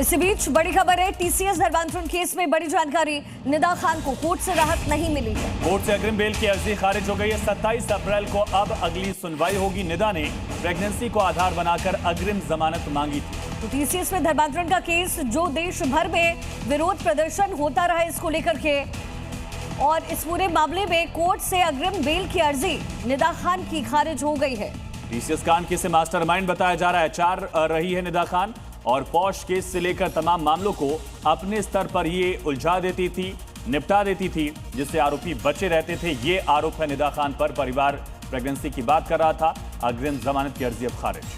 इसी बीच बड़ी खबर है, टीसीएस धर्मांतरण केस में बड़ी जानकारी। निदा खान को कोर्ट से राहत नहीं मिली है। कोर्ट से अग्रिम बेल की अर्जी खारिज हो गई है। 27 अप्रैल को अब अगली सुनवाई होगी। निदा ने प्रेगनेंसी को आधार बनाकर अग्रिम जमानत मांगी थी। तो टीसीएस में धर्मांतरण का केस, जो देश भर में विरोध प्रदर्शन होता रहा इसको लेकर के, और इस पूरे मामले में कोर्ट से अग्रिम बेल की अर्जी निदा खान की खारिज हो गई है। टीसीएस कांड के से मास्टरमाइंड बताया जा रहा है। 4 रही है निदा खान और पॉश केस से लेकर तमाम मामलों को अपने स्तर पर ये उलझा देती थी, निपटा देती थी, जिससे आरोपी बचे रहते थे। ये आरोप है निदा खान पर। परिवार प्रेगनेंसी की बात कर रहा था। अग्रिम जमानत की अर्जी अब खारिज।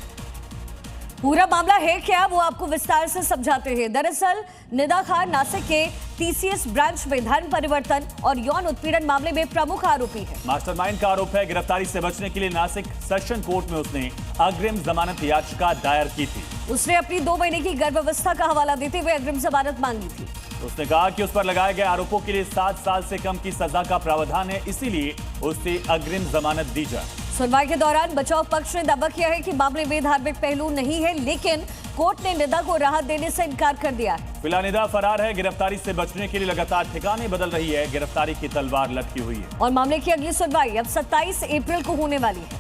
पूरा मामला है क्या, वो आपको विस्तार से समझाते हैं। दरअसल निदा खान नासिक के टीसीएस ब्रांच में धन परिवर्तन और यौन उत्पीड़न मामले में प्रमुख आरोपी है। मास्टरमाइंड का आरोप है। गिरफ्तारी से बचने के लिए नासिक सेशन कोर्ट में उसने अग्रिम जमानत याचिका दायर की थी। उसने अपनी 2 महीने की गर्भावस्था का हवाला देते हुए अग्रिम जमानत मांगी थी। उसने कहा कि उस पर लगाए गए आरोपों के लिए 7 साल से कम की सजा का प्रावधान है, इसीलिए उसे अग्रिम जमानत दी जाए। सुनवाई के दौरान बचाव पक्ष ने दावा किया है कि मामले में धार्मिक पहलू नहीं है, लेकिन कोर्ट ने निदा को राहत देने से इनकार कर दिया है। फिलहाल निदा फरार है। गिरफ्तारी से बचने के लिए लगातार ठिकाने बदल रही है। गिरफ्तारी की तलवार लटकी हुई है और मामले की अगली सुनवाई अब 27 अप्रैल को होने वाली है।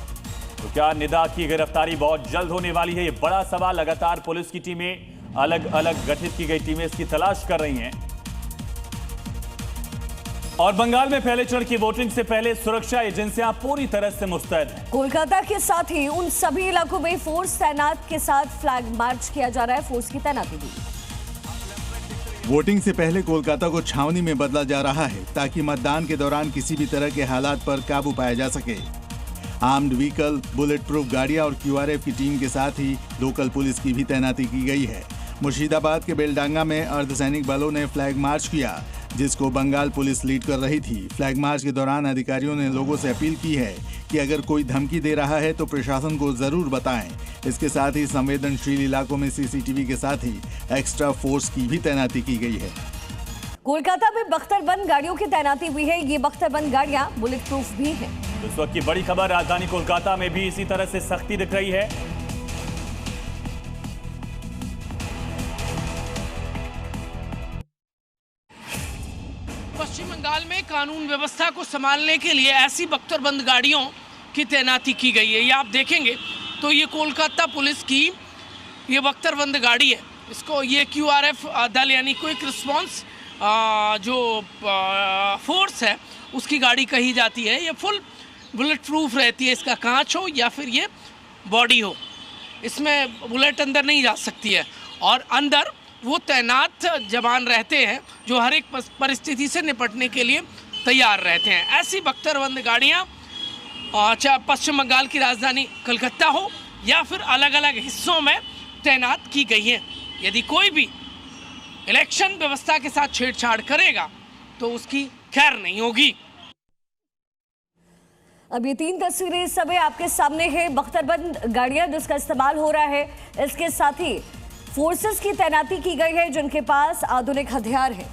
तो क्या निदा की गिरफ्तारी बहुत जल्द होने वाली है? ये बड़ा सवाल। लगातार पुलिस की टीमें, अलग अलग गठित की गई टीमें इसकी तलाश कर रही हैं। और बंगाल में पहले चरण की वोटिंग से पहले सुरक्षा एजेंसियां पूरी तरह से मुस्तैद हैं। कोलकाता के साथ ही उन सभी इलाकों में फोर्स तैनात के साथ फ्लैग मार्च किया जा रहा है। फोर्स की तैनाती भी। वोटिंग से पहले कोलकाता को छावनी में बदला जा रहा है, ताकि मतदान के दौरान किसी भी तरह के हालात पर काबू पाया जा सके। आर्म्ड व्हीकल, बुलेट प्रूफ गाड़ियां और क्यूआरएफ की टीम के साथ ही लोकल पुलिस की भी तैनाती की गई है। मुर्शिदाबाद के बेलडांगा में अर्धसैनिक बलों ने फ्लैग मार्च किया, जिसको बंगाल पुलिस लीड कर रही थी। फ्लैग मार्च के दौरान अधिकारियों ने लोगों से अपील की है कि अगर कोई धमकी दे रहा है तो प्रशासन को जरूर बताएं। इसके साथ ही संवेदनशील इलाकों में सीसीटीवी के साथ ही एक्स्ट्रा फोर्स की भी तैनाती की गई है। कोलकाता में बख्तरबंद गाड़ियों की तैनाती हुई है। ये बख्तरबंद गाड़ियां बुलेट प्रूफ भी हैं। इस वक्त की बड़ी खबर, राजधानी कोलकाता में भी इसी तरह से सख्ती दिख रही है। पश्चिम बंगाल में कानून व्यवस्था को संभालने के लिए ऐसी बख्तरबंद गाड़ियों की तैनाती की गई है। ये आप देखेंगे तो ये कोलकाता पुलिस की ये बख्तरबंद गाड़ी है। इसको ये क्यूआरएफ दल यानी क्विक रिस्पांस जो फोर्स है उसकी गाड़ी कही जाती है। ये फुल बुलेट प्रूफ रहती है। इसका कांच हो या फिर ये बॉडी हो, इसमें बुलेट अंदर नहीं जा सकती है। और अंदर वो तैनात जवान रहते हैं जो हर एक परिस्थिति से निपटने के लिए तैयार रहते हैं। ऐसी बख्तरबंद गाड़ियाँ चाहे पश्चिम बंगाल की राजधानी कलकत्ता हो या फिर अलग अलग हिस्सों में तैनात की गई हैं। यदि कोई भी इलेक्शन व्यवस्था के साथ छेड़छाड़ करेगा तो उसकी खैर नहीं होगी। अब ये 3 तस्वीरें इस समय आपके सामने है। बख्तरबंद गाड़ियां जिसका इस्तेमाल हो रहा है, इसके साथ ही फोर्सेस की तैनाती की गई है जिनके पास आधुनिक हथियार है।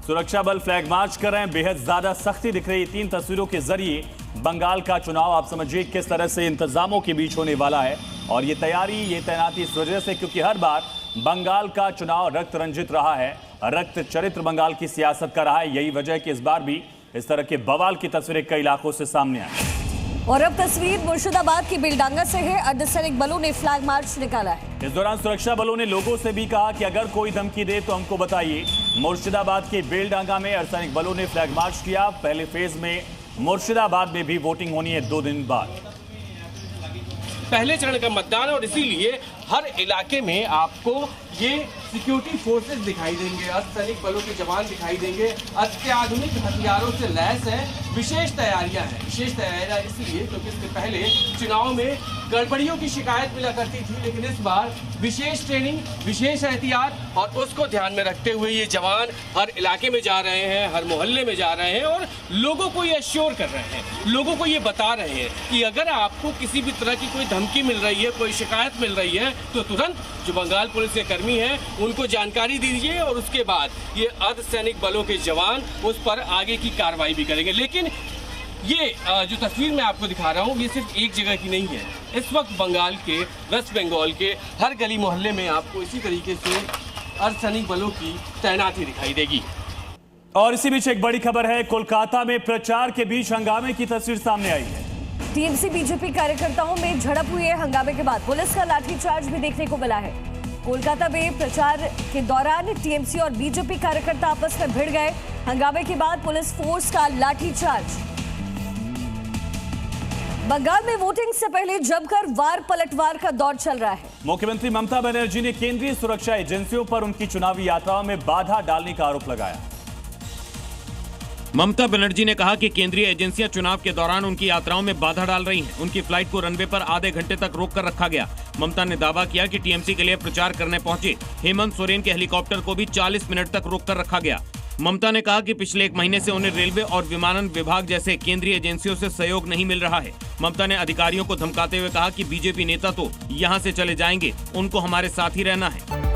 सुरक्षा बल फ्लैग मार्च कर रहे हैं। बेहद ज्यादा सख्ती दिख रही है। 3 तस्वीरों के जरिए बंगाल का चुनाव आप समझिए किस तरह से इंतजामों के बीच होने वाला है। और ये तैयारी, ये तैनाती इस वजह से क्योंकि हर बार बंगाल का चुनाव रक्त रंजित रहा है, रक्त चरित्र बंगाल की सियासत का रहा है। यही वजह है कि इस बार भी इस तरह के बवाल की तस्वीरें कई इलाकों से सामने आई। और अब तस्वीर मुर्शिदाबाद की बेलडांगा से है। अर्धसैनिक बलों ने फ्लैग मार्च निकाला है। इस दौरान सुरक्षा बलों ने लोगों से भी कहा कि अगर कोई धमकी दे तो हमको बताइए। मुर्शिदाबाद के बेलडांगा में अर्धसैनिक बलों ने फ्लैग मार्च किया। पहले फेज में मुर्शिदाबाद में भी वोटिंग होनी है 2 दिन बाद। पहले चरण का मतदान और इसीलिए हर इलाके में आपको ये सिक्योरिटी फोर्सेस दिखाई देंगे, अर्धसैनिक बलों के जवान दिखाई देंगे। अत्याधुनिक हथियारों से लैस है। विशेष तैयारियां हैं। विशेष तैयारियां इसलिए क्योंकि इससे पहले चुनाव में गड़बड़ियों की शिकायत मिला करती थी, लेकिन इस बार विशेष ट्रेनिंग, विशेष एहतियात और उसको ध्यान में रखते हुए ये जवान हर इलाके में जा रहे हैं, हर मोहल्ले में जा रहे हैं और लोगों को ये अश्योर कर रहे हैं, लोगों को ये बता रहे हैं कि अगर आपको किसी भी तरह की कोई धमकी मिल रही है, कोई शिकायत मिल रही है तो तुरंत जो बंगाल पुलिस के कर्मी हैं उनको जानकारी दीजिए और उसके बाद ये अर्धसैनिक बलों के जवान उस पर आगे की कार्रवाई भी करेंगे। लेकिन ये जो तस्वीर मैं आपको दिखा रहा हूँ ये सिर्फ एक जगह की नहीं है। इस वक्त बंगाल के, वेस्ट बंगाल के हर गली मोहल्ले में आपको इसी तरीके से अर्धसैनिक बलों की तैनाती दिखाई देगी। और इसी बीच एक बड़ी खबर है, कोलकाता में प्रचार के बीच हंगामे की तस्वीर सामने आई है। टीएमसी बीजेपी कार्यकर्ताओं में झड़प हुई है। हंगामे के बाद पुलिस का लाठीचार्ज भी देखने को मिला है। कोलकाता में प्रचार के दौरान टीएमसी और बीजेपी कार्यकर्ता आपस में भिड़ गए। हंगामे के बाद पुलिस फोर्स का लाठीचार्ज। बंगाल में वोटिंग से पहले जमकर वार पलटवार का दौर चल रहा है। मुख्यमंत्री ममता बनर्जी ने केंद्रीय सुरक्षा एजेंसियों पर उनकी चुनावी यात्राओं में बाधा डालने का आरोप लगाया। ममता बनर्जी ने कहा कि केंद्रीय एजेंसियां चुनाव के दौरान उनकी यात्राओं में बाधा डाल रही हैं। उनकी फ्लाइट को रनवे पर आधे घंटे तक रोक कर रखा गया। ममता ने दावा किया कि टीएमसी के लिए प्रचार करने पहुंचे हेमंत सोरेन के हेलीकॉप्टर को भी 40 मिनट तक रोक कर रखा गया। ममता ने कहा कि पिछले 1 महीने से उन्हें रेलवे और विमानन विभाग जैसे केंद्रीय एजेंसियों से सहयोग नहीं मिल रहा है। ममता ने अधिकारियों को धमकाते हुए कहा कि बीजेपी नेता तो यहां से चले जाएंगे, उनको हमारे साथ ही रहना है।